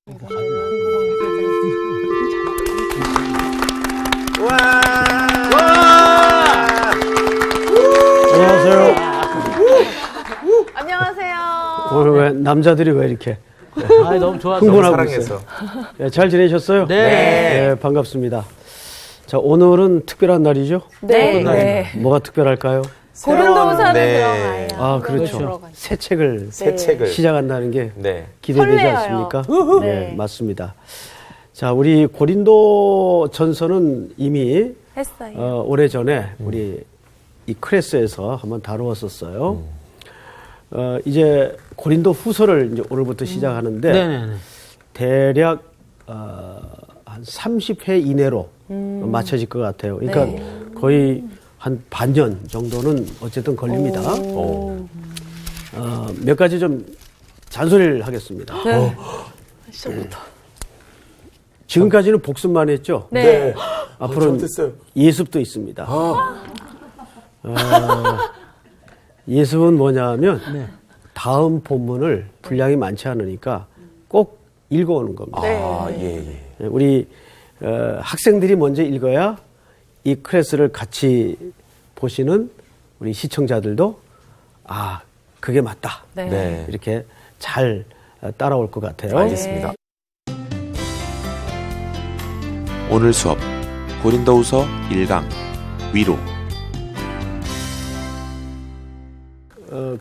와! 안녕하세요. 안녕하세요. 오늘 왜 남자들이 왜 이렇게 아, 너무 좋아서 흥분하고 사랑해서. 있어요? 네, 잘 지내셨어요? 네. 반갑습니다. 자, 오늘은 특별한 날이죠? 네. 네. 뭐가 특별할까요? 고른도우사를 네. 들어가요. 아, 그렇죠. 들어가요. 새 책을 새 책을. 시작한다는 게 네. 기대되지 설레어요. 않습니까? 네. 네, 맞습니다. 자, 우리 고린도 전서는 이미 했어요. 오래전에 우리 이 크레스에서 한번 다루었었어요. 이제 고린도 후서를 이제 오늘부터 시작하는데 네네네. 대략 한 30회 이내로 맞춰질 것 같아요. 그러니까 거의 한 반년 정도는 어쨌든 걸립니다. 몇 가지 좀 잔소리를 하겠습니다. 지금까지는 복습만 했죠. 네. 앞으로는 잘못했어요. 예습도 있습니다. 예습은 뭐냐면 다음 본문을 분량이 많지 않으니까 꼭 읽어오는 겁니다. 아, 예, 예. 우리 학생들이 먼저 읽어야 이 클래스를 같이 보시는 우리 시청자들도 아, 그게 맞다. 네. 네. 이렇게 잘 따라올 것 같아요. 알겠습니다. 오늘 수업 고린도후서 1강 위로.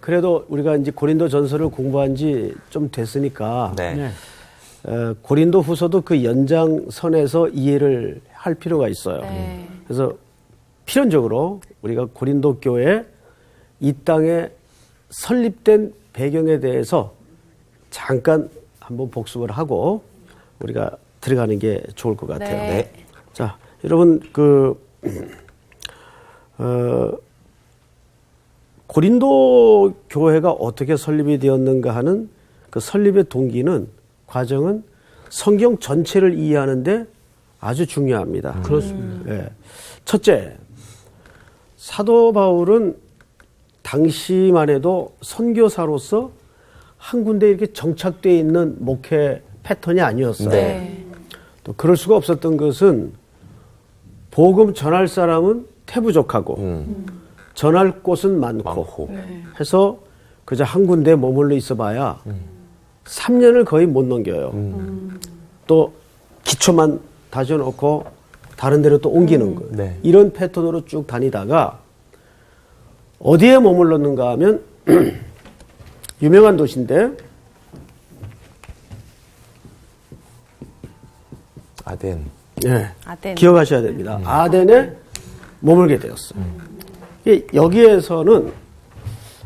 그래도 우리가 이제 고린도 전서를 공부한 지 좀 됐으니까 네. 고린도 후서도 그 연장선에서 이해를 할 필요가 있어요. 네. 그래서 필연적으로 우리가 고린도 교회 이 땅에 설립된 배경에 대해서 잠깐 한번 복습을 하고 우리가 들어가는 게 좋을 것 같아요. 네. 자, 여러분 고린도 교회가 어떻게 설립이 되었는가 하는 그 설립의 동기는 과정은 성경 전체를 이해하는데 아주 중요합니다. 그렇습니다. 예. 첫째, 사도 바울은 당시만 해도 선교사로서 한 군데 이렇게 정착되어 있는 목회 패턴이 아니었어요. 네. 또 그럴 수가 없었던 것은 복음 전할 사람은 태부족하고 전할 곳은 많고 해서 그저 한 군데 머물러 있어봐야 3년을 거의 못 넘겨요. 또 기초만 다져놓고 다른 데로 또 옮기는 거예요. 네. 이런 패턴으로 쭉 다니다가 어디에 머물렀는가 하면 유명한 도시인데 아덴. 네. 아덴. 기억하셔야 됩니다. 아덴에 머물게 되었어요. 여기에서는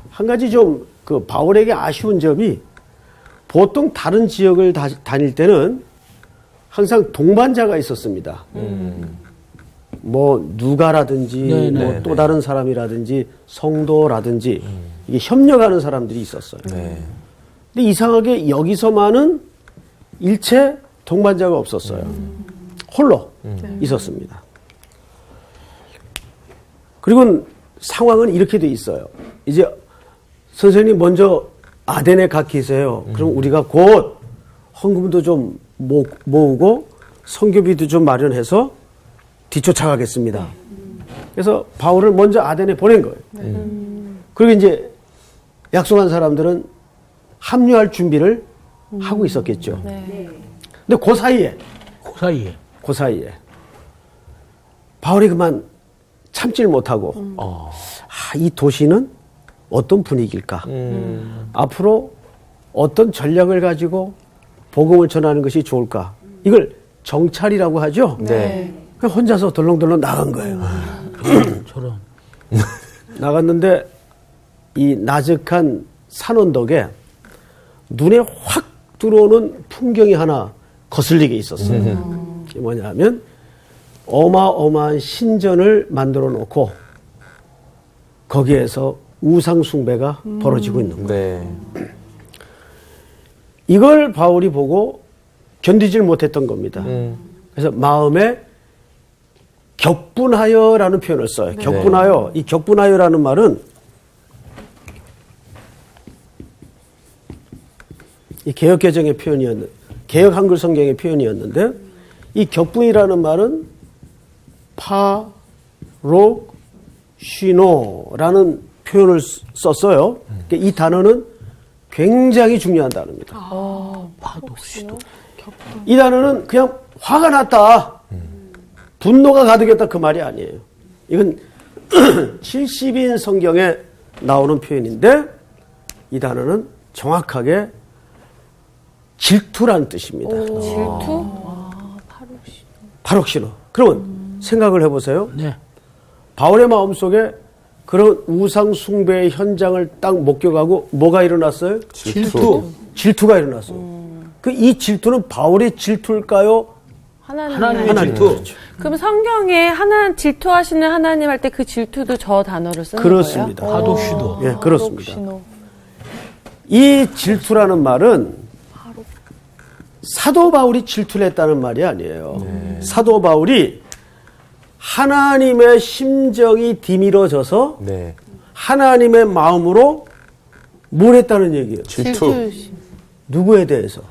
한 가지 좀 그 바울에게 아쉬운 점이 보통 다른 지역을 다닐 때는 항상 동반자가 있었습니다. 뭐 누가라든지 네네. 뭐 또 다른 사람이라든지 성도라든지 이게 협력하는 사람들이 있었어요. 네. 근데 이상하게 여기서만은 일체 동반자가 없었어요. 홀로 있었습니다. 그리고 상황은 이렇게 돼 있어요. 이제 선생님 먼저 아덴에 가 계세요. 그럼 우리가 곧 헌금도 좀 모으고 선교비도 좀 마련해서 뒤쫓아가겠습니다. 그래서 바울을 먼저 아덴에 보낸 거예요. 그리고 이제 약속한 사람들은 합류할 준비를 하고 있었겠죠. 네. 근데 그 사이에 바울이 그만 참질 못하고 이 도시는 어떤 분위기일까? 앞으로 어떤 전략을 가지고 복음을 전하는 것이 좋을까? 이걸 정찰이라고 하죠. 네. 그냥 혼자서 덜렁덜렁 나간 거예요. 저런. 나갔는데 이 나적한 산 언덕에 눈에 확 들어오는 풍경이 하나 거슬리게 있었어요. 그게 뭐냐면 어마어마한 신전을 만들어 놓고 거기에서 우상 숭배가 벌어지고 있는 거예요. 네. 이걸 바울이 보고 견디질 못했던 겁니다. 그래서 마음에 격분하여라는 표현을 써요. 격분하여. 이 격분하여라는 말은 이 개역개정의 표현이었는데 개역 한글 성경의 표현이었는데 이 격분이라는 말은 파록시노라는 표현을 썼어요. 그러니까 이 단어는 굉장히 중요한 단어입니다. 파독시도. 이 단어는 그냥 화가 났다. 분노가 가득했다 그 말이 아니에요. 이건 70인 성경에 나오는 표현인데 이 단어는 정확하게 질투라는 뜻입니다. 질투? 파록시노. 그러면 생각을 해보세요. 네. 바울의 마음속에 그런 우상 숭배의 현장을 딱 목격하고 뭐가 일어났어요? 질투가 일어났어요. 그 이 질투는 바울의 질투일까요? 하나님의 하나님 질투. 그럼 성경에 질투하시는 하나님 할 때 그 질투도 저 단어를 쓰는 그렇습니다. 거예요? 파독시도. 예, 그렇습니다. 파독시노. 이 질투라는 말은 사도 바울이 질투를 했다는 말이 아니에요. 사도 바울이 하나님의 심정이 디밀어져서 네. 하나님의 마음으로 뭘 했다는 얘기예요. 질투. 누구에 대해서?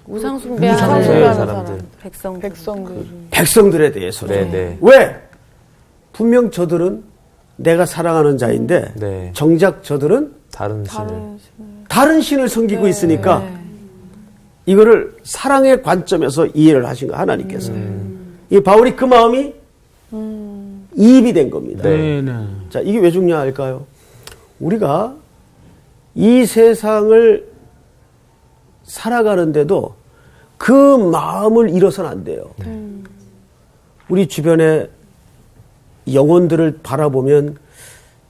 우상 숭배하는 사람들. 백성들. 백성들에 대해서. 네, 네. 왜? 분명 저들은 내가 사랑하는 자인데 네. 정작 저들은 다른 신을. 다른 신을 섬기고 있으니까 이거를 사랑의 관점에서 이해를 하신 거 하나님께서. 이 바울이 그 마음이 이입이 된 겁니다. 네, 네. 자, 이게 왜 중요할까요? 우리가 이 세상을 살아가는데도 그 마음을 잃어서는 안 돼요. 우리 주변에 영혼들을 바라보면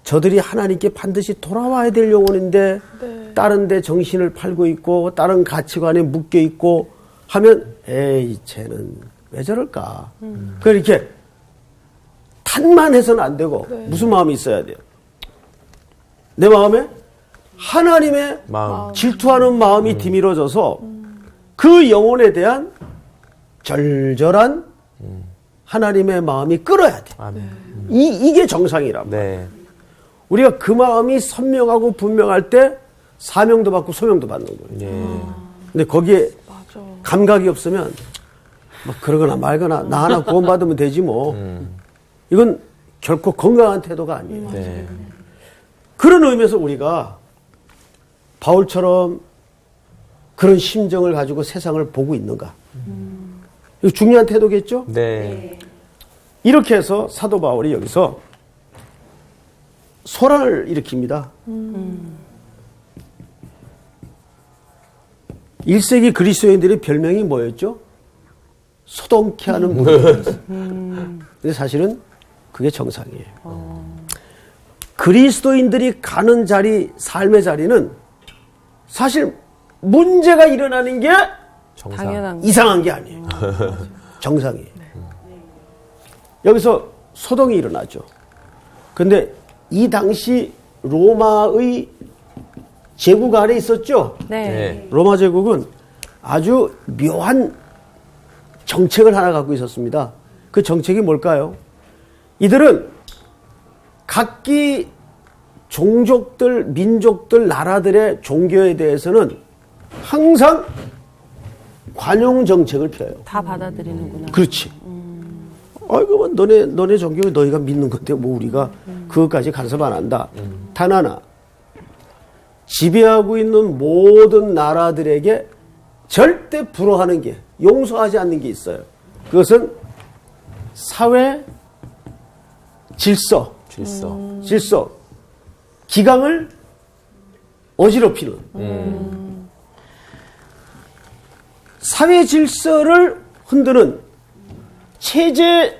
저들이 하나님께 반드시 돌아와야 될 영혼인데 다른 데 정신을 팔고 있고 다른 가치관에 묶여 있고 하면 에이 쟤는 왜 저럴까? 그렇게 탄만해서는 안 되고 무슨 마음이 있어야 돼요? 내 마음에 하나님의 마음. 질투하는 마음이 디밀어져서 그 영혼에 대한 절절한 하나님의 마음이 끓어야 돼. 아멘. 이게 정상이란 말이에요. 네. 우리가 그 마음이 선명하고 분명할 때 사명도 받고 소명도 받는 거예요. 예. 근데 거기에 감각이 없으면 뭐 그러거나 말거나 나 하나 구원받으면 되지 뭐. 이건 결코 건강한 태도가 아니에요. 네. 그런 의미에서 우리가 바울처럼 그런 심정을 가지고 세상을 보고 있는가. 이거 중요한 태도겠죠? 네. 이렇게 해서 사도 바울이 여기서 소란을 일으킵니다. 1세기 그리스도인들의 별명이 뭐였죠? 소돔케 하는 분이었어요. 근데 사실은 그게 정상이에요. 그리스도인들이 가는 자리, 삶의 자리는 사실 문제가 일어나는 게 정상. 당연한 거. 이상한 게 아니에요. 정상이에요. 여기서 소동이 일어나죠. 근데 이 당시 로마의 제국 아래 있었죠. 네. 네. 로마 제국은 아주 묘한 정책을 하나 갖고 있었습니다. 그 정책이 뭘까요? 이들은 각기 종족들, 민족들, 나라들의 종교에 대해서는 항상 관용 정책을 펴요. 다 받아들이는구나. 그렇지. 아이고, 너네 종교 너희가 믿는 건데 뭐 우리가 그것까지 간섭 안 한다. 단 하나. 지배하고 있는 모든 나라들에게 절대 불허하는 게, 용서하지 않는 게 있어요. 그것은 사회 질서. 기강을 어지럽히는. 사회 질서를 흔드는 체제에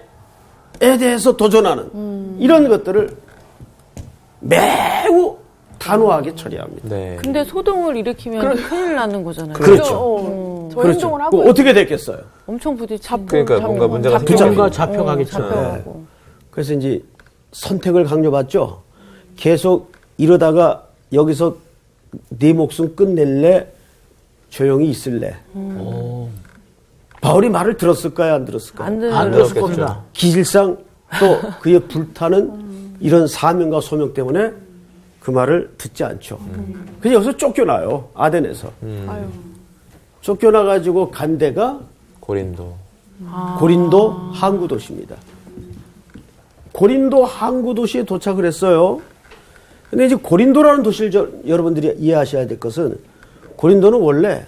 대해서 도전하는 이런 것들을 매우 단호하게 처리합니다. 네. 근데 소동을 일으키면 큰일 나는 거잖아요. 그렇죠. 저 행동을 하고 그럼 어떻게 됐겠어요? 엄청 부딪히고. 그러니까 뭔가 문제가 뭔가 생기죠. 잡혀가겠죠. 잡혀가고. 그래서 이제 선택을 강요받죠. 계속 이러다가 여기서 네 목숨 끝낼래? 조용히 있을래? 바울이 말을 들었을까요? 안 들었을까요? 안 들었을 겁니다. 기질상 또 그의 불타는 이런 사명과 소명 때문에 그 말을 듣지 않죠. 그래서 여기서 쫓겨나요. 아덴에서. 쫓겨나가지고 간 데가 고린도. 고린도 항구 도시입니다. 고린도 항구 도시에 도착을 했어요. 근데 이제 고린도라는 도시를 여러분들이 이해하셔야 될 것은 고린도는 원래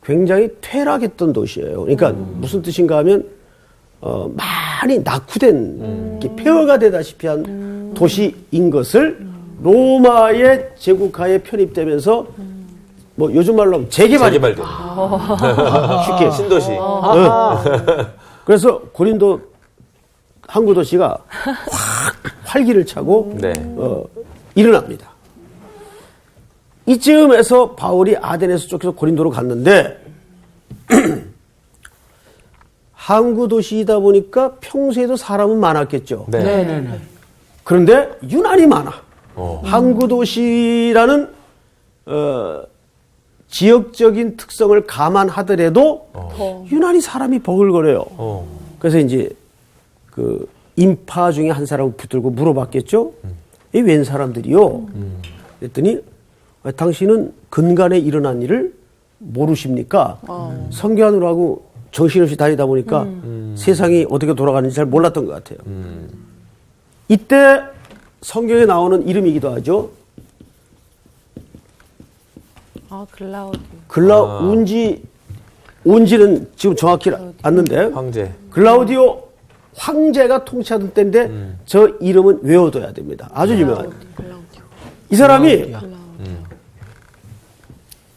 굉장히 퇴락했던 도시예요. 그러니까 무슨 뜻인가 하면 많이 낙후된 폐허가 되다시피 한 도시인 것을 로마의 제국하에 편입되면서 뭐 요즘 말로 하면 재개발된 쉽게 신도시. 그래서 고린도 항구 도시가 확 활기를 차고 네. 일어납니다. 이쯤에서 바울이 아덴에서 쫓겨서 고린도로 갔는데 항구 도시이다 보니까 평소에도 사람은 많았겠죠. 네. 네네네. 그런데 유난히 많아. 항구 도시라는 지역적인 특성을 감안하더라도 유난히 사람이 버글거려요. 그래서 이제 그 인파 중에 한 사람을 붙들고 물어봤겠죠. 이 웬 사람들이요? 그랬더니 당신은 근간에 일어난 일을 모르십니까? 성교하느라고 정신없이 다니다 보니까 세상이 어떻게 돌아가는지 잘 몰랐던 것 같아요. 이때 성경에 나오는 이름이기도 하죠. 글라우디오. 온지는 지금 정확히 않는데 황제. 글라우디오 황제가 통치하던 때인데 저 이름은 외워둬야 됩니다. 아주 유명한. 이 사람이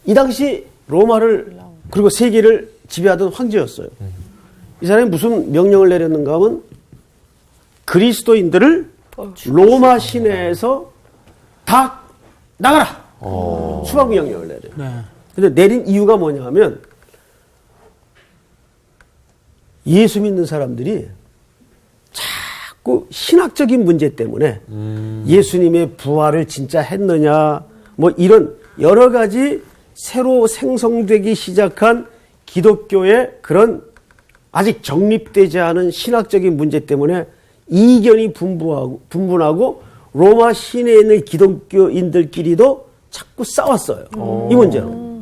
이 당시 로마를 그리고 세계를 지배하던 황제였어요. 이 사람이 무슨 명령을 내렸는가 하면 그리스도인들을 로마 시내에서 다 나가라. 추방 명령을 내려요. 네. 근데 내린 이유가 뭐냐 하면 예수 믿는 사람들이 자꾸 신학적인 문제 때문에 예수님의 부활을 진짜 했느냐 뭐 이런 여러 가지 새로 생성되기 시작한 기독교의 그런 아직 정립되지 않은 신학적인 문제 때문에 이견이 분분하고 로마 시내에 있는 기독교인들끼리도 자꾸 싸웠어요. 이 문제로.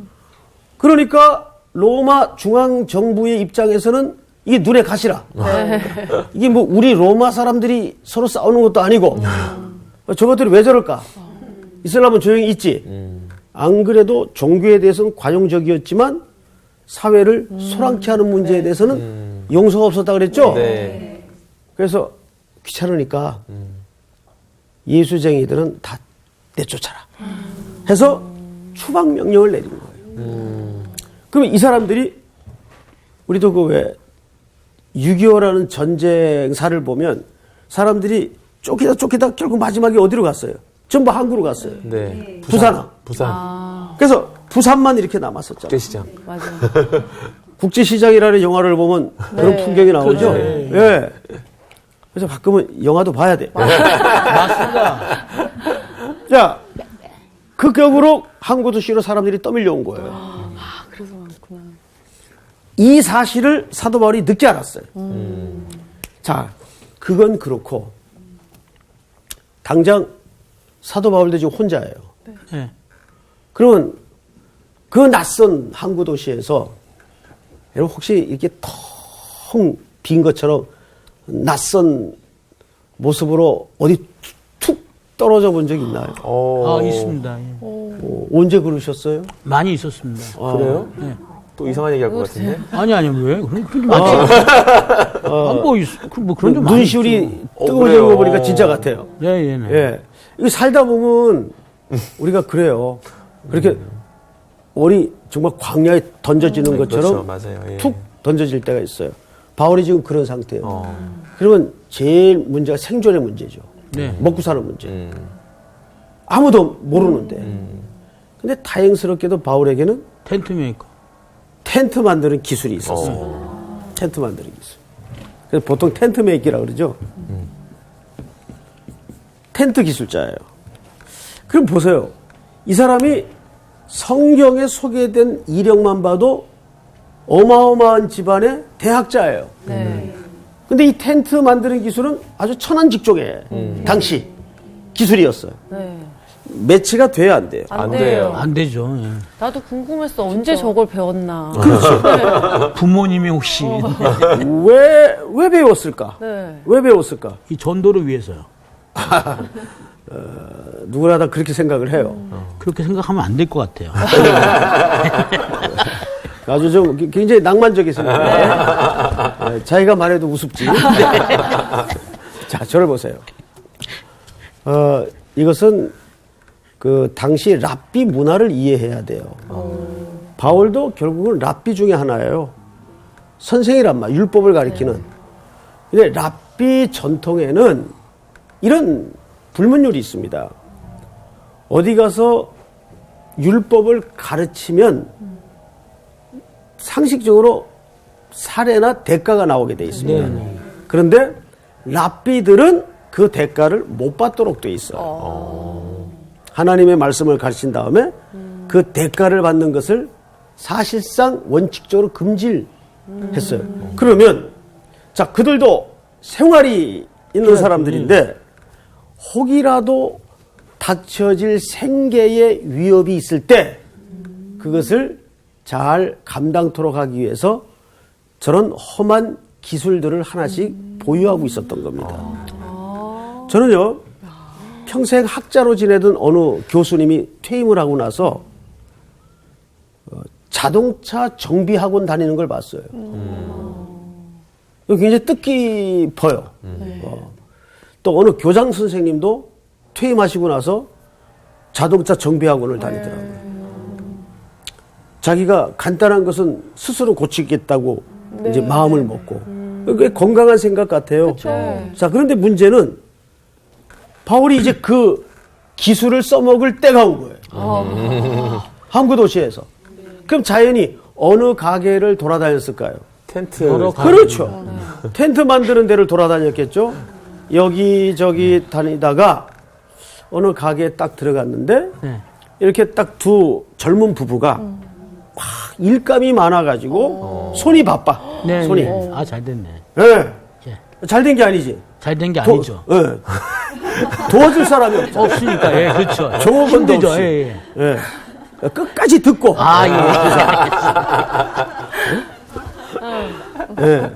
그러니까 로마 중앙정부의 입장에서는 이게 눈에 가시라. 이게 뭐 우리 로마 사람들이 서로 싸우는 것도 아니고 저것들이 왜 저럴까? 이슬람은 조용히 있지. 안 그래도 종교에 대해서는 관용적이었지만 사회를 소란케 하는 문제에 대해서는 용서가 없었다 그랬죠? 네. 그래서 귀찮으니까 예수쟁이들은 다 내쫓아라. 해서 추방 명령을 내린 거예요. 그러면 이 사람들이 우리도 그 왜 6.25라는 전쟁사를 보면 사람들이 쫓기다 결국 마지막에 어디로 갔어요? 전부 항구로 갔어요. 네. 부산. 그래서 부산만 이렇게 남았었잖아요. 국제시장. 맞아. 국제시장이라는 영화를 보면 그런 풍경이 나오죠. 그렇죠. 예. 그래서 가끔은 영화도 봐야 돼. 맞습니다. 자, 극적으로 항구도시로 사람들이 떠밀려온 거예요. 그래서 많구나. 이 사실을 사도 바울이 늦게 알았어요. 자, 그건 그렇고 당장 사도 바울도 지금 혼자예요. 네. 그러면 그 낯선 항구 도시에서 여러분 혹시 이렇게 텅 빈 것처럼 낯선 모습으로 어디 툭 떨어져 본 적 있나요? 아, 있습니다. 예. 언제 그러셨어요? 많이 있었습니다. 그래요? 네. 또 이상한 얘기 할 것 같은데? 아니, 왜? 그런 많지. 뭐 그런 좀 많이 눈시울이 있죠. 뜨거워지는 거 그래요? 보니까 진짜 같아요. 네. 예. 이거 살다 보면 우리가 그래요. 그렇게 올이 정말 광야에 던져지는 것처럼 그렇죠. 맞아요. 예. 툭 던져질 때가 있어요. 바울이 지금 그런 상태예요. 그러면 제일 문제가 생존의 문제죠. 네. 먹고 사는 문제. 아무도 모르는데. 근데 다행스럽게도 바울에게는 텐트 메이커. 텐트 만드는 기술이 있었어요. 텐트 만드는 기술. 그래서 보통 텐트 메이키라고 그러죠. 텐트 기술자예요. 그럼 보세요. 이 사람이 성경에 소개된 이력만 봐도 어마어마한 집안의 대학자예요. 네. 근데 이 텐트 만드는 기술은 아주 천한직종의 당시 기술이었어요. 네. 매치가 돼야 안 돼요. 안 안 돼요. 돼요. 안 되죠. 예. 나도 궁금했어. 언제 저걸 배웠나. 부모님이 혹시 왜 배웠을까? 네. 왜 배웠을까? 이 전도를 위해서요. 누구나 다 그렇게 생각을 해요. 그렇게 생각하면 안 될 것 같아요. 아주 좀 굉장히 낭만적인 생각이에요. 자기가 말해도 우습지. 자, 저를 보세요. 이것은 그 당시 랍비 문화를 이해해야 돼요. 바울도 결국은 랍비 중에 하나예요. 선생이란 말, 율법을 가리키는. 근데 랍비 전통에는 이런 불문율이 있습니다. 어디 가서 율법을 가르치면 상식적으로 사례나 대가가 나오게 돼 있습니다. 그런데 랍비들은 그 대가를 못 받도록 돼 있어요. 하나님의 말씀을 가르친 다음에 그 대가를 받는 것을 사실상 원칙적으로 금지를 했어요. 그러면 자, 그들도 생활이 있는 사람들인데 혹이라도 닥쳐질 생계의 위협이 있을 때 그것을 잘 감당토록 하기 위해서 저런 험한 기술들을 하나씩 보유하고 있었던 겁니다. 저는요, 평생 학자로 지내던 어느 교수님이 퇴임을 하고 나서 자동차 정비학원 다니는 걸 봤어요. 굉장히 뜻깊어요. 또 어느 교장 선생님도 퇴임하시고 나서 자동차 정비학원을 다니더라고요. 자기가 간단한 것은 스스로 고치겠다고 이제 마음을 먹고. 꽤 건강한 생각 같아요. 자, 그런데 문제는 바울이 이제 그 기술을 써먹을 때가 온 거예요. 항구 도시에서. 그럼 자연히 어느 가게를 돌아다녔을까요? 텐트. 그렇죠. 텐트 만드는 데를 돌아다녔겠죠. 여기저기 다니다가 어느 가게에 딱 들어갔는데 이렇게 딱 두 젊은 부부가 막 일감이 많아가지고 손이 바빠. 네, 손이. 네. 아, 잘 됐네. 예. 예. 잘 된 게 아니지. 잘 된 게 아니죠. 예. 도와줄 사람이 없죠. 없으니까, 예, 그렇죠. 종업원도 힘들죠. 없이. 예, 예. 예. 끝까지 듣고. 아, 예. 예.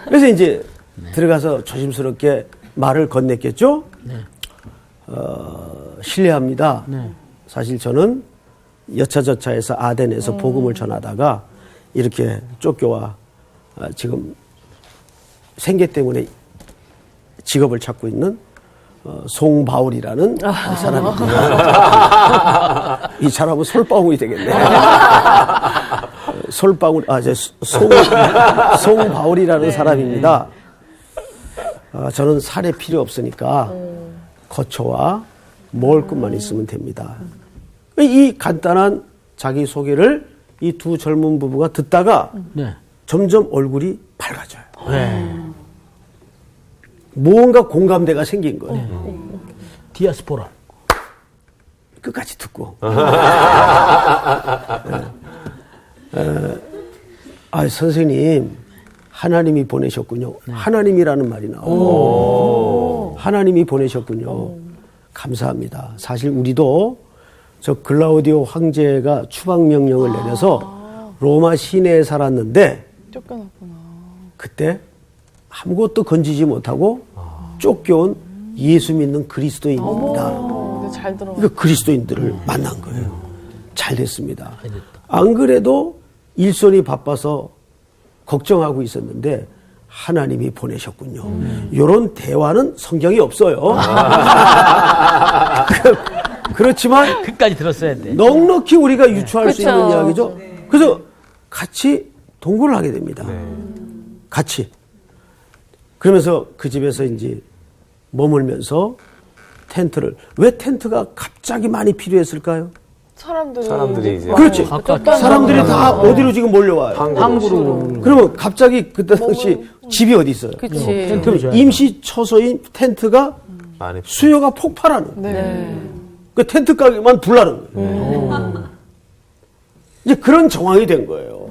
그래서 이제 들어가서 조심스럽게 말을 건넸겠죠. 실례합니다. 사실 저는 여차저차해서 아덴에서 복음을 전하다가 이렇게 쫓겨와 지금 생계 때문에 직업을 찾고 있는 송바울이라는 사람입니다. 이 사람은 솔방울이 되겠네. 솔방울, 송바울이라는 사람입니다. 저는 살에 필요 없으니까 거처와 먹을 것만 있으면 됩니다. 이 간단한 자기소개를 이 두 젊은 부부가 듣다가 점점 얼굴이 밝아져요. 무언가 공감대가 생긴 거예요. 디아스포라. 끝까지 듣고. 선생님, 하나님이 보내셨군요. 하나님이라는 말이 나와요. 하나님이 보내셨군요. 감사합니다. 사실 우리도 저 글라우디오 황제가 추방명령을 내려서 로마 시내에 살았는데 쫓겨났구나. 그때 아무것도 건지지 못하고 쫓겨온 예수 믿는 그리스도인입니다. 근데 잘 들어. 그러니까 그리스도인들을 만난 거예요. 잘 됐습니다. 안 그래도 일손이 바빠서 걱정하고 있었는데 하나님이 보내셨군요. 이런 대화는 성경에 없어요. 그렇지만 끝까지 들었어야 돼. 넉넉히 우리가 유추할 수 그쵸. 있는 이야기죠. 그래서 같이 동거를 하게 됩니다. 같이. 그러면서 그 집에서 이제 머물면서 텐트를, 왜 텐트가 갑자기 많이 필요했을까요? 사람들이 이제 그렇지. 가까웠죠. 사람들이 다 어디로 지금 몰려와요? 항구로. 그러면 갑자기 그때 당시 집이 어디 있어요? 그치. 그럼 임시 처소인 텐트가 많이 수요가 폭발하는 거예요. 네. 그 텐트 가게만 불나는 거예요. 이제 그런 정황이 된 거예요.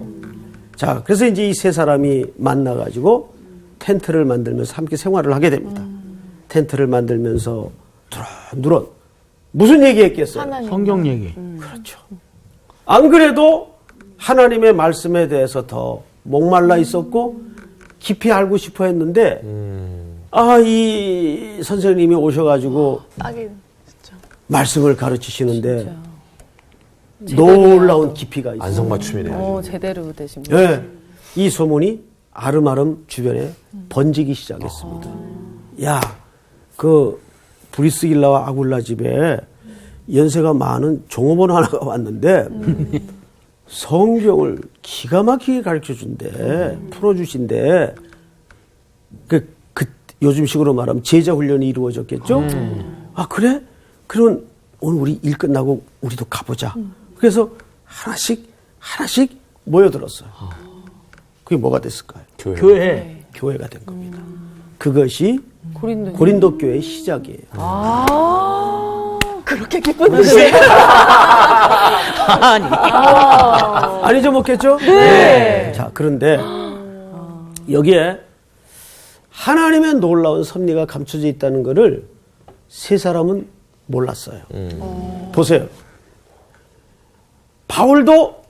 자, 그래서 이제 이 세 사람이 만나가지고 텐트를 만들면서 함께 생활을 하게 됩니다. 텐트를 만들면서 두런두런 무슨 얘기했겠어요? 하나님. 성경 얘기. 그렇죠. 안 그래도 하나님의 말씀에 대해서 더 목말라 있었고 깊이 알고 싶어 했는데 이 선생님이 오셔가지고 딱이 진짜. 말씀을 가르치시는데 놀라운 깊이가 있어요. 안성맞춤이네요. 제대로 되신 분. 네. 이 소문이 아름아름 주변에 번지기 시작했습니다. 야, 그 브리스길라와 아굴라 집에 연세가 많은 종업원 하나가 왔는데 성경을 기가 막히게 가르쳐준대, 풀어주신대. 그 요즘식으로 말하면 제자 훈련이 이루어졌겠죠? 아, 그래? 그러면 오늘 우리 일 끝나고 우리도 가보자. 그래서 하나씩 모여들었어요. 그게 뭐가 됐을까요? 교회. 교회가 된 겁니다. 그것이 고린도. 고린도 교회의 시작이에요. 그렇게 기쁜 뜻이. 안 잊어먹겠죠? 네. 자, 그런데 여기에 하나님의 놀라운 섭리가 감춰져 있다는 것을 세 사람은 몰랐어요. 보세요. 바울도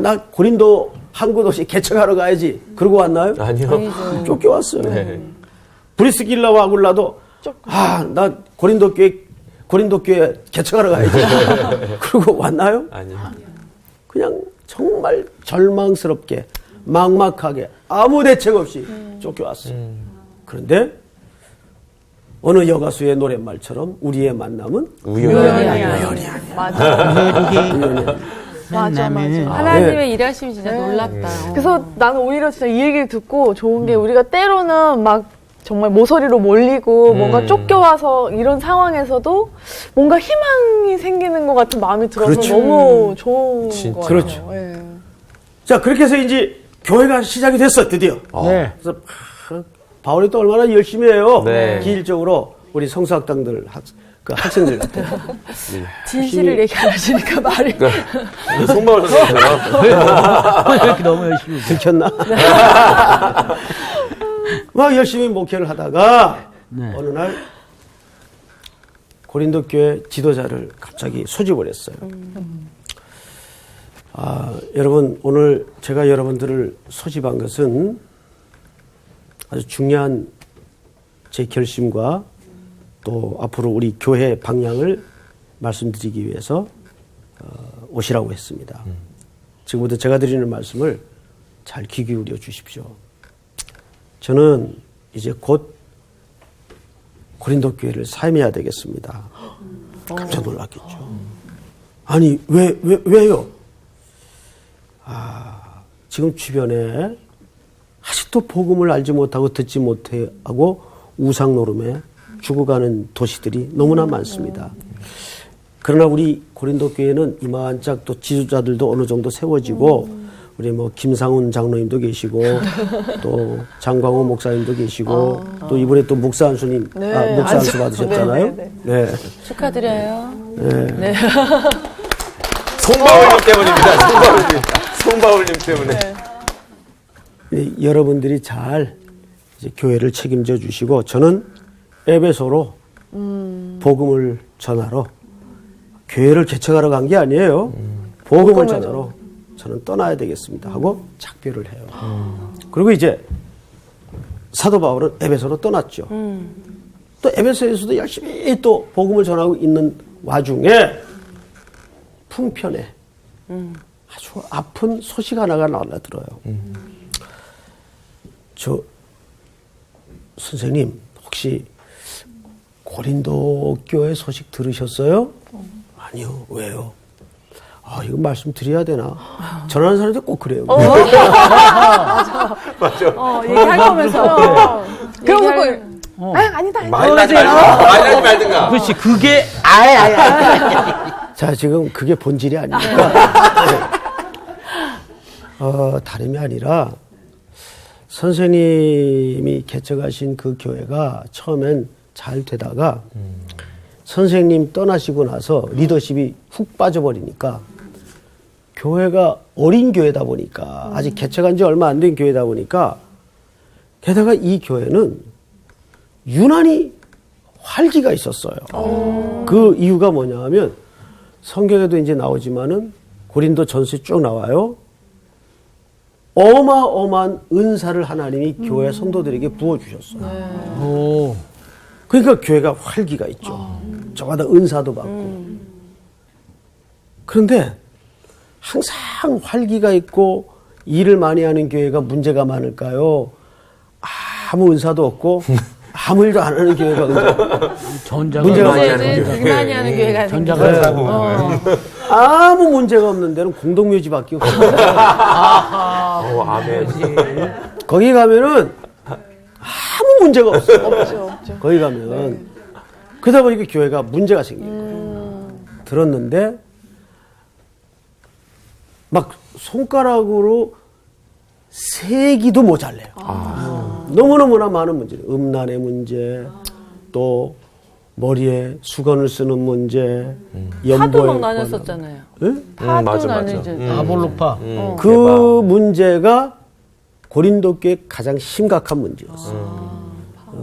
나 고린도 항구 도시 개척하러 가야지. 그러고 왔나요? 아니요. 쫓겨왔어요. 네. 브리스길라와 아굴라도 나 고린도 교회 개척하러 가야지. 그러고 왔나요? 아니요. 그냥 정말 절망스럽게 막막하게 아무 대책 없이 쫓겨왔어요. 그런데 어느 여가수의 노랫말처럼 우리의 만남은 우연이 아니야. 맞아. 하나님의 일하심이 진짜 놀랍다. 그래서 나는 오히려 진짜 이 얘기를 듣고 좋은 게 우리가 때로는 막 정말 모서리로 몰리고 뭔가 쫓겨와서 이런 상황에서도 뭔가 희망이 생기는 것 같은 마음이 들어서 그렇죠. 너무 좋은 진짜. 것 같아요. 그렇죠. 예. 자, 그렇게 해서 이제 교회가 시작이 됐어, 드디어. 네. 그래서 바울이 또 얼마나 열심히 해요. 네. 기일적으로 우리 성서학당들 학생들 같은 진실을 얘기 안 하시니까 말이. 송바울 선생님처럼. 이렇게 너무 열심히. 들켰나? 막 열심히 목회를 하다가 어느 날 고린도 교회 지도자를 갑자기 소집을 했어요. 여러분, 오늘 제가 여러분들을 소집한 것은 아주 중요한 제 결심과 또 앞으로 우리 교회 방향을 말씀드리기 위해서 오시라고 했습니다. 지금부터 제가 드리는 말씀을 잘 귀 기울여 주십시오. 저는 이제 곧 고린도 교회를 사임해야 되겠습니다. 깜짝 놀랐겠죠. 아니, 왜요? 지금 주변에 아직도 복음을 알지 못하고 듣지 못하고 우상 노름에 죽어가는 도시들이 너무나 많습니다. 그러나 우리 고린도 교회는 이만짝 또 지도자들도 어느 정도 세워지고 우리 뭐 김상훈 장로님도 계시고 또 장광호 목사님도 계시고 또 이번에 또 목사 안수님 목사 안수 받으셨잖아요. 네. 축하드려요. 네. 송바울님 때문입니다. 송바울님 때문에. 여러분들이 잘 이제 교회를 책임져 주시고 저는 에베소로 복음을 전하러 교회를 개척하러 간 게 아니에요. 복음을 전하러 저는 떠나야 되겠습니다 하고 작별을 해요. 그리고 이제 사도 바울은 에베소로 떠났죠. 또 에베소에서도 열심히 또 복음을 전하고 있는 와중에 풍편에 아주 아픈 소식 하나가 날라들어요. 저 선생님 혹시 고린도 교회 소식 들으셨어요? 아니요. 왜요? 이거 말씀드려야 되나? 전하는 사람들 꼭 그래요. 맞아. 얘기할 거면서. 그러고 아니다. 많이 하지 말든가. 그렇지. 그게 자, 지금 그게 본질이 아닙니까? 다름이 아니라 선생님이 개척하신 그 교회가 처음엔 잘 되다가 선생님 떠나시고 나서 리더십이 훅 빠져버리니까 교회가 어린 교회다 보니까 아직 개척한 지 얼마 안 된 교회다 보니까 게다가 이 교회는 유난히 활기가 있었어요. 그 이유가 뭐냐 하면 성경에도 이제 나오지만은 고린도 전서에 쭉 나와요. 어마어마한 은사를 하나님이 교회 성도들에게 부어주셨어요. 오. 그러니까 교회가 활기가 있죠. 저마다 은사도 받고. 그런데 항상 활기가 있고 일을 많이 하는 교회가 문제가 많을까요? 아무 은사도 없고 아무 일도 안 하는 교회가 전자가 문제가 많이 많아요. 하는 문제는 많이 하는 교회가 전자가 아무 문제가 없는 데는 공동묘지밖에 없어요. 아멘. 거기 가면은 아무 문제가 없어요. 없죠. 거기 가면 그러다 보니까 교회가 문제가 생긴 거예요. 들었는데 막 손가락으로 세기도 모자래요. 너무너무나 많은 문제, 음란의 문제, 또 머리에 수건을 쓰는 문제, 파도 막 연보에 나눴었잖아요. 예? 파도 맞아. 나뉘지. 아볼로파. 그 문제가 고린도 교회 가장 심각한 문제였어요.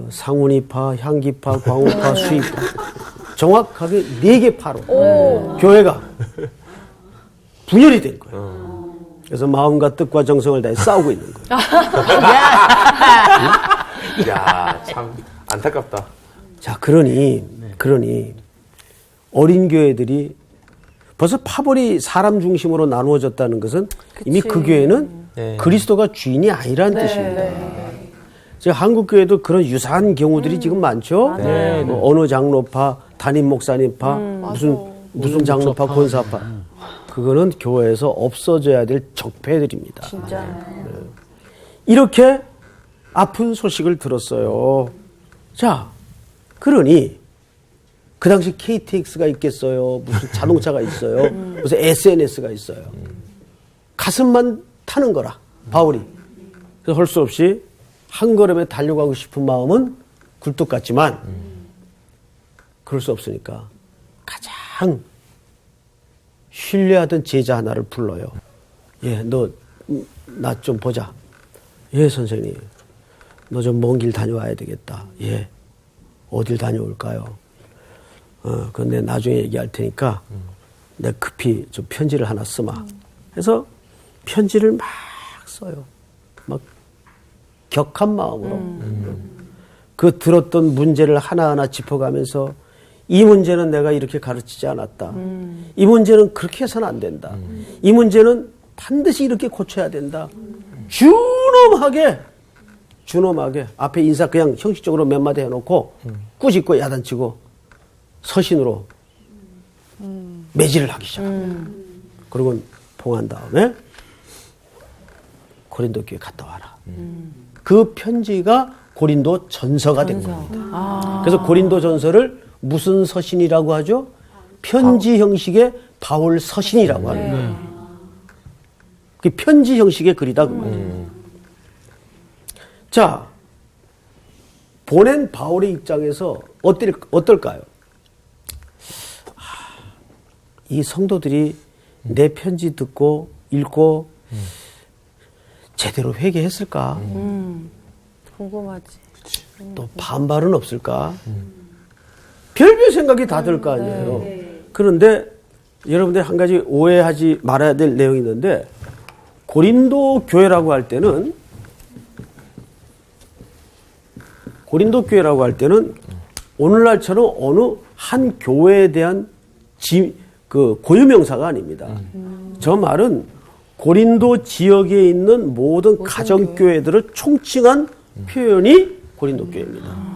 상운이파, 향기파, 광우파, 수의파. 정확하게 4개 파로 교회가 분열이 된 거예요. 그래서 마음과 뜻과 정성을 다해 싸우고 있는 거예요. 야, 참 안타깝다. 자, 그러니 어린 교회들이 벌써 파벌이 사람 중심으로 나누어졌다는 것은 이미 그 교회는 네. 그리스도가 주인이 아니라는 뜻입니다. 지금 한국 교회도 그런 유사한 경우들이 지금 많죠. 뭐 어느 장로파, 담임 목사님파, 무슨 장로파, 권사파. 그거는 교회에서 없어져야 될 적폐들입니다. 진짜. 이렇게 아픈 소식을 들었어요. 자, 그러니 그 당시 KTX가 있겠어요. 무슨 자동차가 있어요. 무슨 SNS가 있어요. 가슴만 타는 거라, 바울이. 그래서 할 수 없이 한 걸음에 달려가고 싶은 마음은 굴뚝 같지만 그럴 수 없으니까 가장 신뢰하던 제자 하나를 불러요. 예, 너 나 좀 보자. 예, 선생님. 너 좀 먼 길 다녀와야 되겠다. 예. 어딜 다녀올까요? 근데 나중에 얘기할 테니까 내가 급히 좀 편지를 하나 쓰마. 해서 편지를 막 써요. 막 격한 마음으로. 그 들었던 문제를 하나하나 짚어가면서 이 문제는 내가 이렇게 가르치지 않았다. 이 문제는 그렇게 해서는 안 된다. 이 문제는 반드시 이렇게 고쳐야 된다. 준엄하게 앞에 인사 그냥 형식적으로 몇 마디 해놓고 꾸짖고 야단치고 서신으로 매질을 하기 시작합니다. 그리고 봉한 다음에 고린도 교회 갔다 와라. 그 편지가 고린도 전서가 된 겁니다. 그래서 고린도 전서를 무슨 서신이라고 하죠? 편지 형식의 바울 서신이라고 하는 거예요. 그 편지 형식의 글이다 그 말이에요. 자, 보낸 바울의 입장에서 어떨까요? 이 성도들이 내 편지 듣고 읽고 제대로 회개했을까? 궁금하지. 또 반발은 없을까? 별별 생각이 다 들 거 아니에요. 그런데 여러분들 한 가지 오해하지 말아야 될 내용이 있는데 고린도 교회라고 할 때는 오늘날처럼 어느 한 교회에 대한 그 고유명사가 아닙니다. 저 말은 고린도 지역에 있는 모든 가정교회들을 총칭한 표현이 고린도 교회입니다.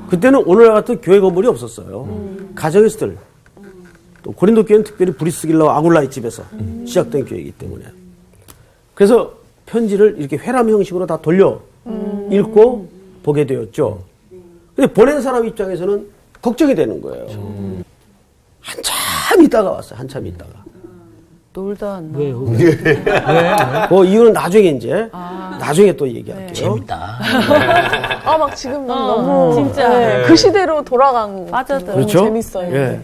그때는 오늘날 같은 교회 건물이 없었어요. 가정에서들. 또 고린도 교회는 특별히 브리스길라와 아굴라의 집에서 시작된 교회이기 때문에. 그래서 편지를 이렇게 회람 형식으로 다 돌려 읽고 보게 되었죠. 근데 보낸 사람 입장에서는 걱정이 되는 거예요. 한참 있다가 왔어요. 한참 있다가. 놀다 왔나? 왜요? 그 이유는 나중에 이제 나중에 또 얘기할게요. 재밌다. 막 지금 너무 진짜. 그 시대로 돌아간 것 맞아요. 같아요. 그렇죠? 너무 재밌어요. 예.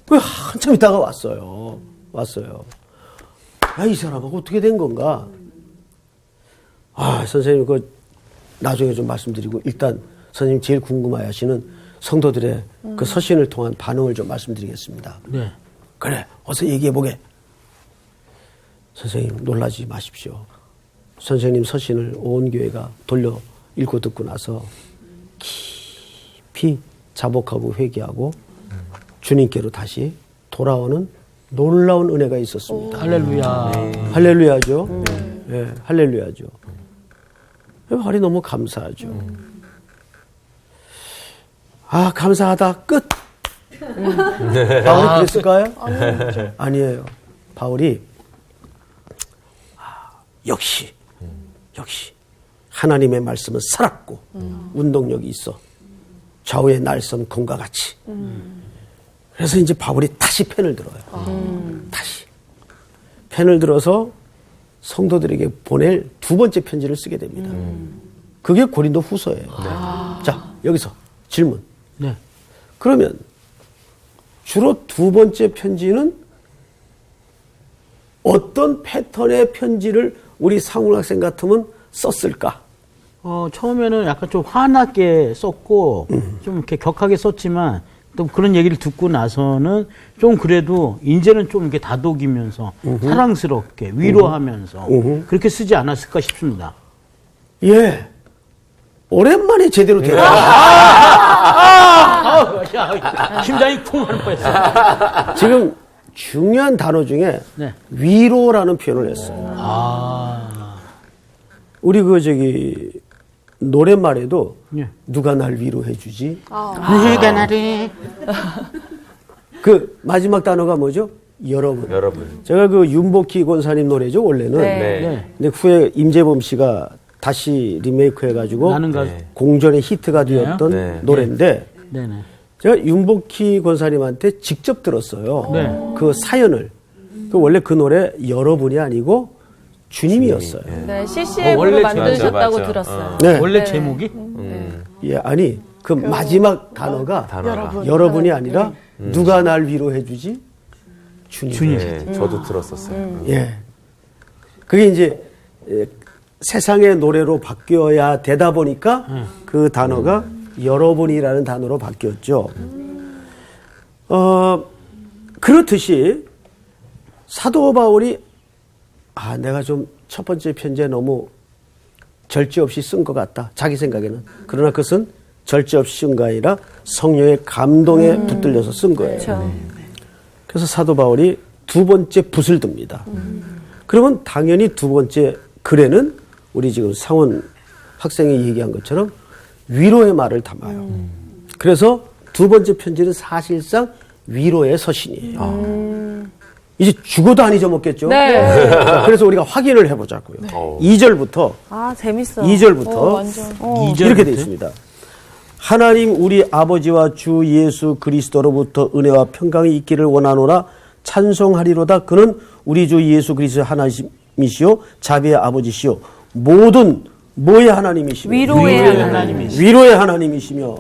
그 한참 있다가 왔어요. 이 사람하고 어떻게 된 건가? 선생님, 나중에 좀 말씀드리고, 일단 선생님 제일 궁금해하시는 성도들의 그 서신을 통한 반응을 좀 말씀드리겠습니다. 네. 그래, 어서 얘기해보게. 선생님 놀라지 마십시오. 선생님 서신을 온 교회가 돌려 읽고 듣고 나서 깊이 자복하고 회개하고 주님께로 다시 돌아오는 놀라운 은혜가 있었습니다. 할렐루야. 할렐루야죠. 예, 할렐루야죠. 말이 너무 감사하죠. 아, 감사하다. 끝. 바울이 그랬을까요? 아니에요. 바울이 역시 하나님의 말씀은 살았고 운동력이 있어 좌우의 날선 검과 같이. 그래서 이제 바울이 다시 펜을 들어요. 다시 펜을 들어서 성도들에게 보낼 두 번째 편지를 쓰게 됩니다. 그게 고린도 후서예요. 자, 여기서 질문. 네. 그러면 주로 두 번째 편지는 어떤 패턴의 편지를 우리 상훈 학생 같으면 썼을까? 처음에는 약간 좀 화나게 썼고, 좀 이렇게 격하게 썼지만, 또 그런 얘기를 듣고 나서는 좀 그래도 이제는 좀 이렇게 다독이면서 사랑스럽게 위로하면서 그렇게 쓰지 않았을까 싶습니다. 예. 오랜만에 제대로 되다. 심장이 쿵 하는 뻔했어요. 지금 중요한 단어 중에 네. 위로라는 표현을 했어요. 우리 노랫말에도 예. 누가 날 위로해 주지? 누가 나를. 그 마지막 단어가 뭐죠? 여러분. 제가 그 윤복희 권사님 노래죠, 원래는. 네. 근데 후에 임재범 씨가 다시 리메이크 해가지고 나는 가수. 공전의 히트가 되었던 네. 노래인데 네네. 제가 윤복희 권사님한테 직접 들었어요. 네. 그 사연을. 원래 그 노래 여러분이 아니고 주님이었어요. 네, CCM으로 원래 만드셨다고 맞아. 들었어요. 네. 원래 네. 제목이? 예, 아니 그 마지막 단어가 여러분이 아니라 누가 날 위로해 주지? 주님. 네, 저도 들었었어요. 예. 그게 이제 세상의 노래로 바뀌어야 되다 보니까 그 단어가 여러분이라는 단어로 바뀌었죠. 그렇듯이 사도 바울이 내가 좀 첫 번째 편지에 너무 절제 없이 쓴 것 같다. 자기 생각에는. 그러나 그것은 절제 없이 쓴 거 아니라 성령의 감동에 붙들려서 쓴 거예요. 그렇죠. 그래서 사도 바울이 두 번째 붓을 듭니다. 그러면 당연히 두 번째 글에는 우리 지금 상원 학생이 얘기한 것처럼 위로의 말을 담아요. 그래서 두 번째 편지는 사실상 위로의 서신이에요. 이제 죽어도 안 잊어먹겠죠? 네. 자, 그래서 우리가 확인을 해보자고요. 2절부터 재밌어. 2절부터 완전. 이렇게 되어 있습니다. 하나님 우리 아버지와 주 예수 그리스도로부터 은혜와 평강이 있기를 원하노라 찬송하리로다. 그는 우리 주 예수 그리스도의 하나님이시오 자비의 아버지시오 모든 뭐의 하나님이시며 위로의 하나님이시며 위로의 하나님이시며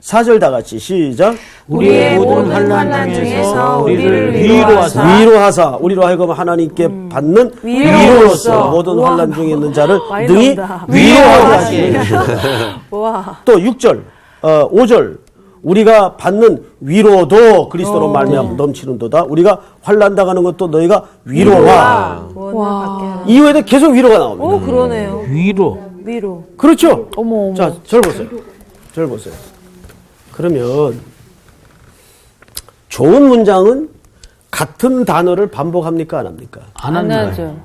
4절 다 같이 시작. 우리의 모든 환난 중에서 우리를 위로하사 우리로 하여금 하나님께 받는 위로로서 모든 환난 중에 있는 자를 많이 능히 나온다. 위로하게 하시니. 와. 또 6절, 5절 우리가 받는 위로도 그리스도로 말미암아 넘치는도다. 우리가 환난 당하는 것도 너희가 위로와. 와. 이후에도 계속 위로가 나옵니다. 그러네요. 위로. 그렇죠? 어머. 자, 절 보세요. 절 보세요. 그러면 좋은 문장은 같은 단어를 반복합니까? 안 합니까? 안 안 한다. 하죠.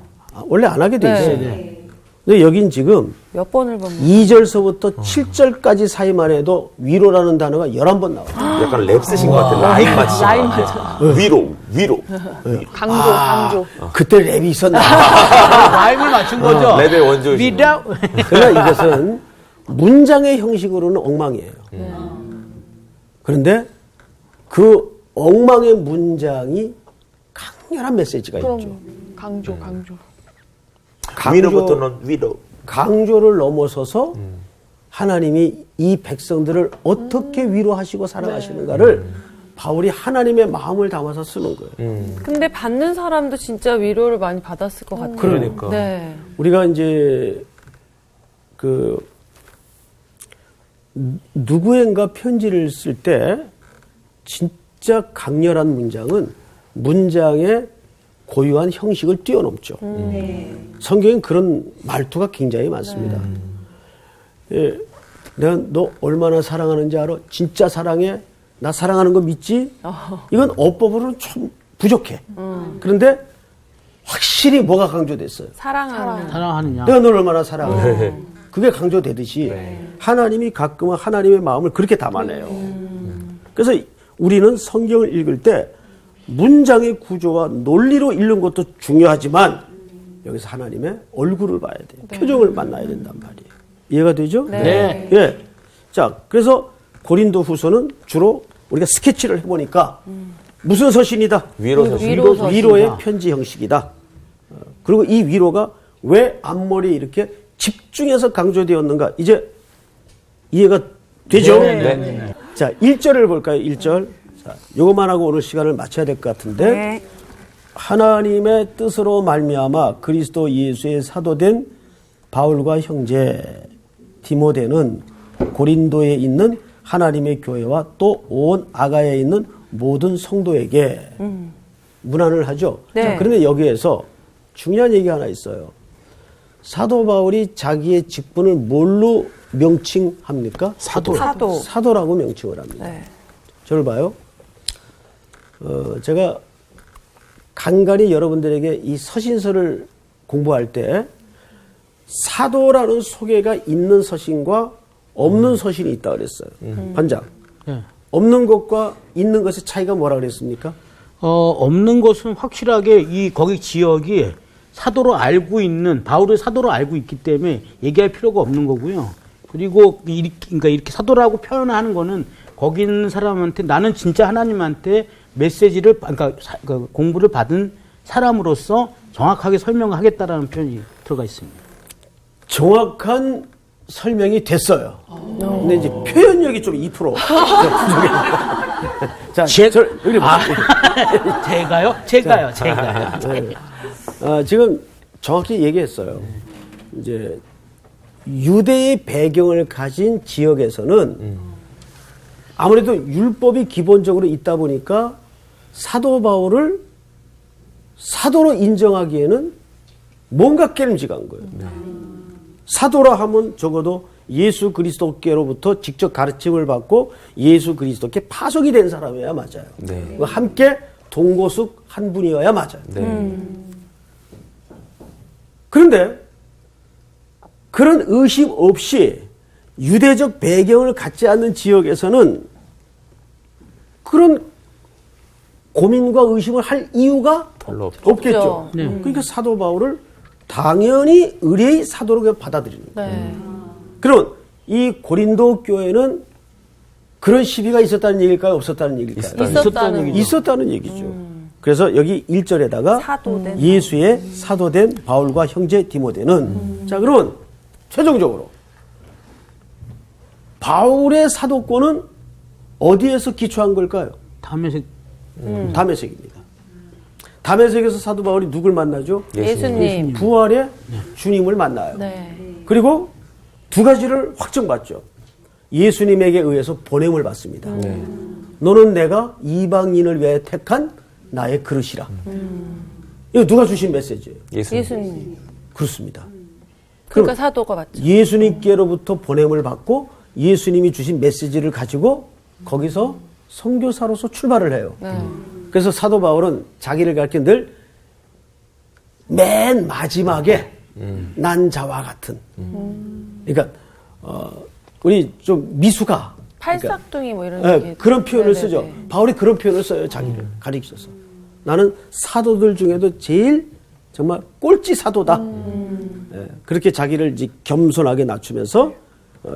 원래 안 하게 돼 있어요. 네. 근데 여긴 지금 몇 번을 보면 2절서부터 7절까지 사이만 해도 위로라는 단어가 11번 나와요. 약간 랩 쓰신 것 같아. 라인 맞히신 것 같아. 위로. 강조. 그때 랩이 있었나? 라임을 맞춘 거죠? 랩의 원조이신 위로. 그러나 이것은 문장의 형식으로는 엉망이에요. 그런데 그 엉망의 문장이 강렬한 메시지가 있죠. 강조. 위로부터는 위로. 강조를 넘어서서 하나님이 이 백성들을 어떻게 위로하시고 사랑하시는가를 바울이 하나님의 마음을 담아서 쓰는 거예요. 근데 받는 사람도 진짜 위로를 많이 받았을 것 같아요. 그러니까. 네. 우리가 이제 누구인가 편지를 쓸 때 진짜 강렬한 문장은 문장의 고유한 형식을 뛰어넘죠. 성경엔 그런 말투가 굉장히 많습니다. 예, 내가 너 얼마나 사랑하는지 알아? 진짜 사랑해? 나 사랑하는 거 믿지? 이건 어법으로는 좀 부족해. 그런데 확실히 뭐가 강조됐어요? 사랑하느냐. 내가 널 얼마나 사랑해. 그게 강조되듯이 하나님이 가끔은 하나님의 마음을 그렇게 담아내요. 그래서 우리는 성경을 읽을 때 문장의 구조와 논리로 읽는 것도 중요하지만 여기서 하나님의 얼굴을 봐야 돼요. 표정을 만나야 된단 말이에요. 이해가 되죠? 네. 예. 자, 그래서 고린도 후서는 주로 우리가 스케치를 해보니까 무슨 서신이다? 위로의 편지 형식이다. 그리고 이 위로가 왜 앞머리에 이렇게 집중해서 강조되었는가? 이제 이해가 되죠? 네. 자, 1절을 볼까요? 1절. 자, 요것만 하고 오늘 시간을 마쳐야 될 것 같은데. 네. 하나님의 뜻으로 말미암아 그리스도 예수의 사도된 바울과 형제 디모데는 고린도에 있는 하나님의 교회와 또 온 아가야에 있는 모든 성도에게 문안을 하죠. 네. 자, 그런데 여기에서 중요한 얘기가 하나 있어요. 사도 바울이 자기의 직분을 뭘로 명칭합니까? 사도라고 명칭을 합니다. 네. 저를 봐요. 제가 간간히 여러분들에게 이 서신서를 공부할 때 사도라는 소개가 있는 서신과 없는 서신이 있다 그랬어요. 반장. 네. 없는 것과 있는 것의 차이가 뭐라 그랬습니까? 없는 것은 확실하게 거기 지역이 사도로 알고 있는, 바울을 사도로 알고 있기 때문에 얘기할 필요가 없는 거고요. 그리고 그러니까 이렇게 사도라고 표현하는 거는 거기 있는 사람한테 나는 진짜 하나님한테 메시지를, 그러니까 공부를 받은 사람으로서 정확하게 설명하겠다라는 표현이 들어가 있습니다. 정확한 설명이 됐어요. 근데 이제 표현력이 좀 2% 부족해요. 자, 여기 제가요. 지금 정확히 얘기했어요. 이제 유대의 배경을 가진 지역에서는 아무래도 율법이 기본적으로 있다 보니까 사도 바울을 사도로 인정하기에는 뭔가 깨름직한 거예요. 사도라 하면 적어도 예수 그리스도께로부터 직접 가르침을 받고 예수 그리스도께 파송이 된 사람이어야 맞아요. 네. 함께 동고숙 한 분이어야 맞아요. 네. 그런데 그런 의심 없이 유대적 배경을 갖지 않는 지역에서는 그런 고민과 의심을 할 이유가 별로 없겠죠. 네. 그러니까 사도 바울을 당연히 의뢰의 사도로 받아들이는 거예요. 네. 그럼 이 고린도 교회는 그런 시비가 있었다는 얘기일까요? 없었다는 얘기일까요? 있었다는 얘기죠. 그래서 여기 1절에다가 사도된 예수의 사도된 바울과 형제 디모데는 자, 그러면 최종적으로 바울의 사도권은 어디에서 기초한 걸까요? 다메섹입니다. 다메섹에서 사도 바울이 누굴 만나죠? 예수님. 부활의 주님을 만나요. 네. 그리고 두 가지를 확정받죠. 예수님에게 의해서 보냄을 받습니다. 너는 내가 이방인을 위해 택한 나의 그릇이라. 이거 누가 주신 메시지예요? 예수님. 그렇습니다. 그러니까 사도가 맞죠. 예수님께로부터 보냄을 받고 예수님이 주신 메시지를 가지고 거기서 선교사로서 출발을 해요. 그래서 사도 바울은 자기를 가르친 늘 맨 마지막에 난 자와 같은. 그러니까 우리 좀 미수가 팔싹둥이 뭐 이런 그러니까, 얘기. 그런 표현을 네네네. 쓰죠. 바울이 그런 표현을 써요. 자기를 가리켜서. 나는 사도들 중에도 제일 정말 꼴찌 사도다. 그렇게 자기를 이제 겸손하게 낮추면서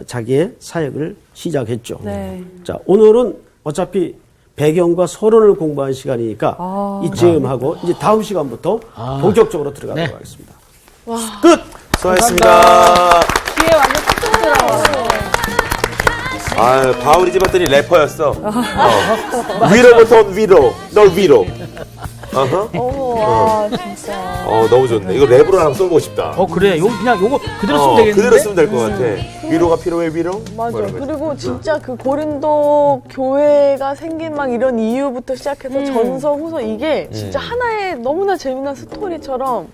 자기의 사역을 시작했죠. 네. 자, 오늘은 어차피 배경과 서론을 공부한 시간이니까 이쯤 하고 이제 다음 시간부터 본격적으로 들어가도록 하겠습니다. 끝! 수고하셨습니다. 뒤에 완전 딱 들어요. 아, 바울이 집 왔더니 래퍼였어. 위로부터 온 위로, 널 위로. 와, 진짜. 너무 좋네. 이거 랩으로 한번 써보고 싶다. 그래. 요거 그대로 쓰면 되겠는데? 그대로 쓰면 될 것 같아. 위로가 필요해, 위로? 맞아. 뭐 이런 거. 그리고 진짜 그 고린도 교회가 생긴 막 이런 이유부터 시작해서 전서, 후서 이게 진짜 하나의 너무나 재미난 스토리처럼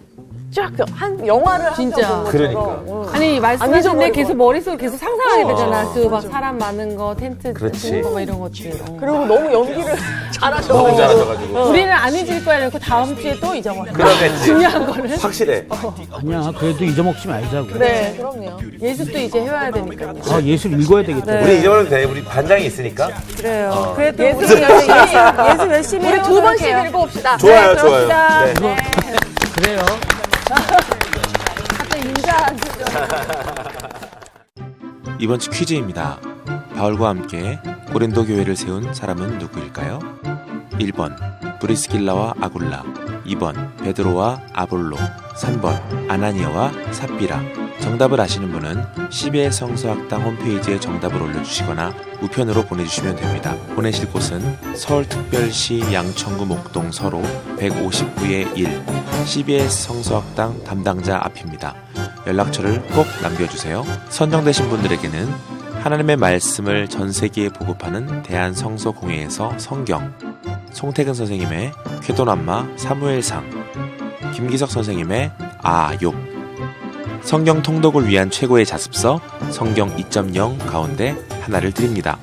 쫙 한 영화를 진짜. 한번 본 그러니까. 것처럼. 아니 말씀하시는데 잊어버릴 계속 것 머릿속으로 계속 상상하게 되잖아. 그 막 맞아. 사람 많은 거, 텐트 그렇지. 치는 거, 막 이런 것들. 그리고 너무 연기를 잘하셔. 너무 잘하셔가지고. 우리는 안 잊을 거야. 이러고 다음 주에 또 잊어버려. 그러겠지. 중요한 거는 확실해. 아니야. 그래도 잊어먹지 말자고. 네, 그럼요. 예습도 이제 해와야 되니까요. 예술 읽어야 되겠다. 네. 우리 잊어버려도 돼. 우리 반장이 있으니까. 그래요. 그래도 예습 우리 예습 열심히 우리 두 번씩 해보도록 해요. 읽어봅시다. 좋아요, 네, 좋아요. 그럽시다. 네. 네. 그래요. 이번 주 퀴즈입니다. 바울과 함께 고린도 교회를 세운 사람은 누구일까요? 1번 브리스길라와 아굴라, 2번 베드로와 아볼로, 3번 아나니아와 삽비라. 정답을 아시는 분은 CBS 성서학당 홈페이지에 정답을 올려주시거나 우편으로 보내주시면 됩니다. 보내실 곳은 서울특별시 양천구 목동 서로 159-1 CBS 성서학당 담당자 앞입니다. 연락처를 꼭 남겨주세요. 선정되신 분들에게는 하나님의 말씀을 전 세계에 보급하는 대한성서공회에서 성경, 송태근 선생님의 쾌도남마 사무엘상, 김기석 선생님의 아욥, 성경 통독을 위한 최고의 자습서 성경 2.0 가운데 하나를 드립니다.